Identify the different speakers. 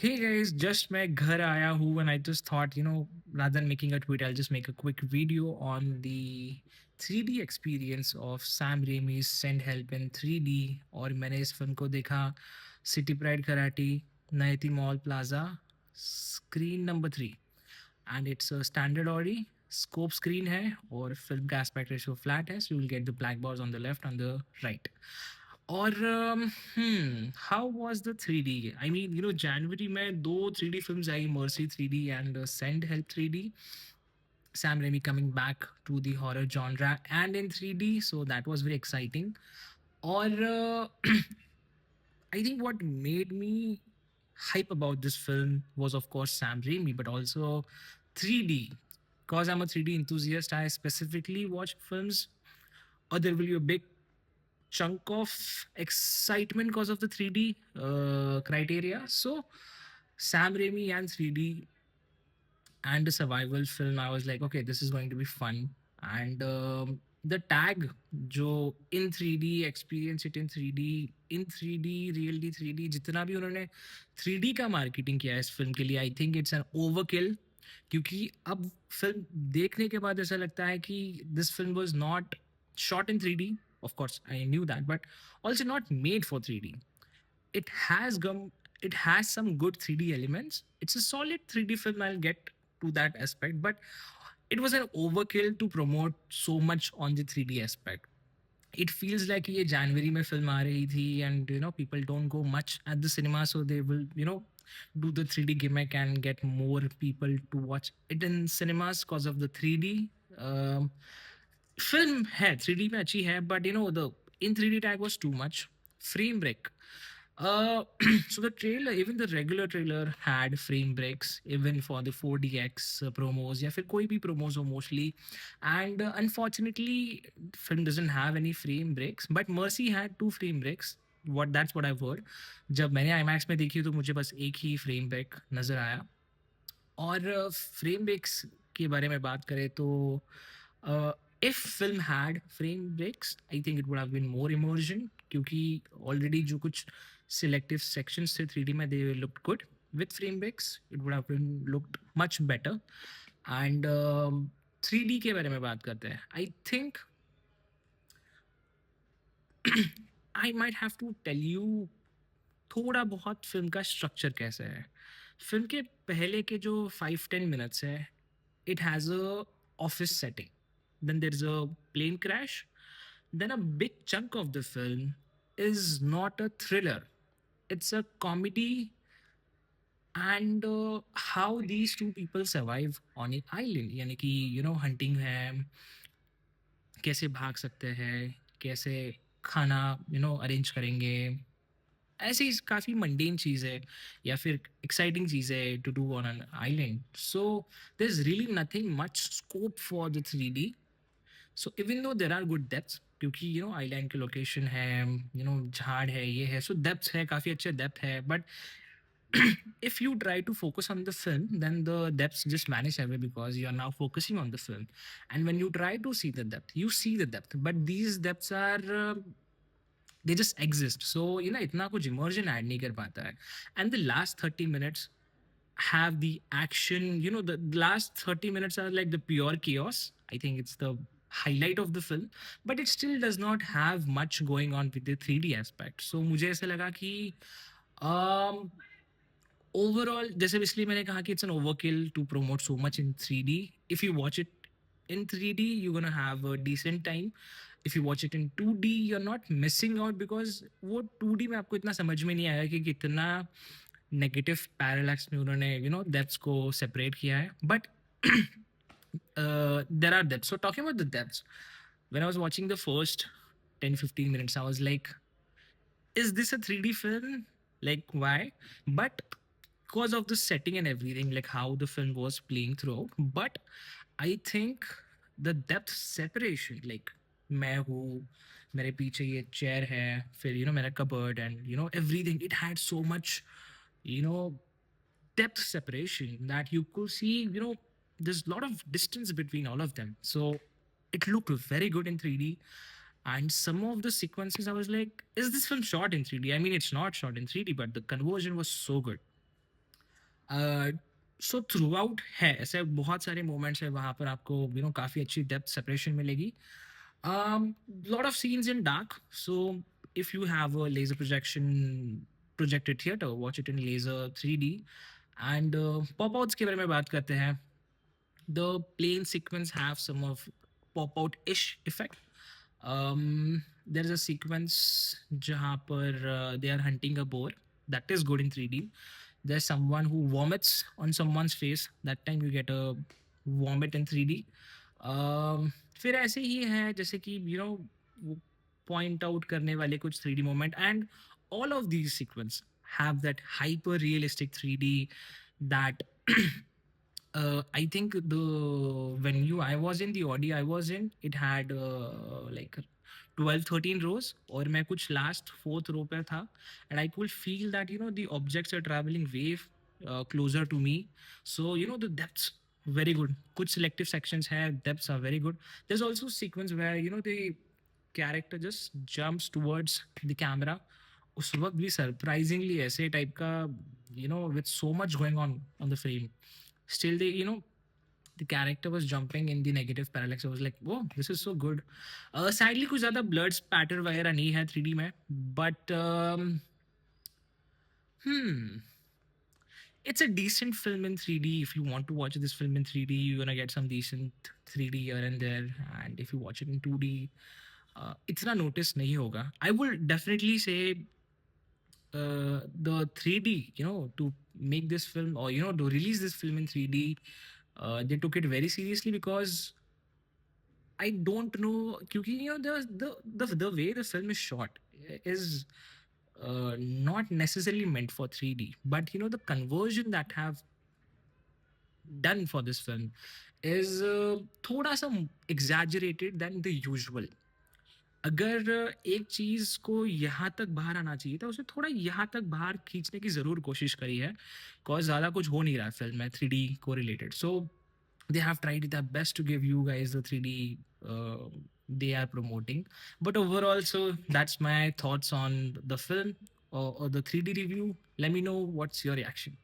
Speaker 1: Hey guys, just मैं घर आया हूँ and I just thought, rather than making a tweet, I'll just make a quick video on the 3D experience of Sam Raimi's Send Help in 3D. और मैंने इस film को देखा सिटी प्राइड कराटी नयती mall plaza screen number 3 and it's standard audi scope screen है और film का एस्पेक्ट रेशियो फ्लैट है so you will get the black box on the left on the right और how was the 3D? I mean, January में दो 3D films I, Mercy 3D and Send Help 3D. Sam Raimi coming back to the horror genre and in 3D, so that was very exciting. और I think what made me hype about this film was, of course, Sam Raimi, but also 3D. Because I'm a 3D enthusiast, I specifically watch films, or there will be a big chunk of excitement because of the 3D criteria. So, Sam Raimi and 3D and a survival film, I was like, okay, this is going to be fun. And the tag, जो in 3D, experience it in 3D, in 3D, really 3D, जितना भी उन्होंने 3D का marketing किया है इस film के लिए, I think it's an overkill. क्योंकि अब फिल्म देखने के बाद ऐसा लगता है कि this film was not shot in 3D. Of course, I knew that, but also not made for 3D. It has gum. It has some good 3D elements. It's a solid 3D film. I'll get to that aspect, but it was an overkill to promote so much on the 3D aspect. It feels like ये January में film आ रही थी and people don't go much at the cinema, so they will do the 3D gimmick and get more people to watch it in cinemas because of the 3D. Um, Film है 3D में अच्छी है, but the in 3D tag was too much. Frame break. Uh, so the trailer, even the regular trailer had frame breaks, even for the 4DX promos, या फिर कोई भी promos हो mostly. And unfortunately, film doesn't have any frame breaks, but Mercy had 2 frame breaks. That's what I've heard. जब मैंने IMAX में देखी तो मुझे बस एक ही frame break नजर आया. और फ्रेम ब्रेक्स के बारे में बात करें तो if film had frame breaks I think it would have been more immersion, क्योंकि ऑलरेडी जो कुछ सिलेक्टिव सेक्शंस थे 3D में they looked good. With frame breaks it would have been looked much better. And 3D के बारे में बात करते हैं. I think I might have to tell you थोड़ा बहुत फिल्म का स्ट्रक्चर कैसे है. फिल्म के पहले के जो 5-10 मिनट्स है, it has a office setting. Then there's a plane crash. Then a big chunk of the film is not a thriller. It's a comedy and how these two people survive on an island. यानी कि hunting है, कैसे भाग सकते हैं, कैसे खाना arrange करेंगे. ऐसी काफ़ी मंडेन चीज़ है या फिर एक्साइटिंग चीज़ है to do on an island. So there is really nothing much scope for the 3D. So even though there are good depths, क्योंकि आइलैंड के लोकेशन है, झाड़ है, ये है, सो डेप्थ है, काफ़ी अच्छे डेप्थ है. But if you try to focus on the film, then the depths just vanish away because you are now focusing on the film. And when you try to see the depth, you see the depth, but these depths are they just exist. So इतना कुछ immersion add नहीं कर पाता है. And the last 30 minutes have the action. The last 30 minutes are like the pure chaos. I think it's the highlight of the film, but it still does not have much going on with the 3D aspect. So मुझे ऐसा लगा कि overall, जैसे इसलिए मैंने कहा कि it's an overkill to promote so much in 3D. If you watch it in 3D, you're gonna have a decent time. If you watch it in 2D, you're not missing out because वो 2D में आपको इतना समझ में नहीं आएगा कि कितना नेगेटिव पैरालैक्स में उन्होंने डेप्थ्स को सेपरेट किया है. But there are depths. So talking about the depths, when I was watching the first 10-15 minutes, I was like, is this a 3D film? Like, why? But because of the setting and everything, like how the film was playing throughout. But I think the depth separation, like मैं हूँ, मेरे पीछे ये chair है, फिर मेरा cupboard and everything, it had so much you know depth separation that you could see, there's a lot of distance between all of them. So it looked very good in 3D. And some of the sequences, I was like, is this film shot in 3D? I mean, it's not shot in 3D, but the conversion was so good. So through out है, ऐसे बहुत सारे moments है वहाँ पर आपको काफ़ी अच्छी डेप्थ सेपरेशन मिलेगी. Lot of scenes in dark, so if you have a laser projected theater, watch it in laser 3D. And pop outs के बारे में बात करते हैं. The plane sequence have some of pop out ish effect. There's a sequence जहाँ पर they are hunting a boar. That is good in 3D. There's someone who vomits on someone's face. That time you get a vomit in 3D. फिर ऐसे ही है जैसे कि point out करने वाले कुछ 3D moment, and all of these sequence have that hyper realistic 3D that I think the venue I was in, the Audi I was in, it had like 12, 13 rows, और मैं कुछ last fourth row पे था, and I could feel that the objects are traveling way closer to me. So the depths very good. कुछ selective sections है, depths are very good. There's also sequence where the character just jumps towards the camera. उस वक्त भी surprisingly ऐसे type का with so much going on the frame, still the character was jumping in the negative parallax. I was like, whoa, this is so good. Sadly कुछ ज़्यादा blood spatter वगैरह नहीं है 3D में, but it's a decent film in 3D. If you want to watch this film in 3D, you're gonna get some decent 3D here and there. And if you watch it in 2D, इतना notice नहीं होगा. I would definitely say the 3D, to make this film, or to release this film in 3D, they took it very seriously, because I don't know, क्योंकि the way the film is shot is not necessarily meant for 3D, but the conversion that have done for this film is थोड़ा सा exaggerated than the usual. अगर एक चीज़ को यहाँ तक बाहर आना चाहिए था, उसे थोड़ा यहाँ तक बाहर खींचने की ज़रूर कोशिश करी है, बिकॉज़ ज़्यादा कुछ हो नहीं रहा है फ़िल्म में 3D को related. So they have tried their best to give you guys the 3D they are promoting. But overall, so that's my thoughts on the film, or the 3D review. Let me know what's your reaction.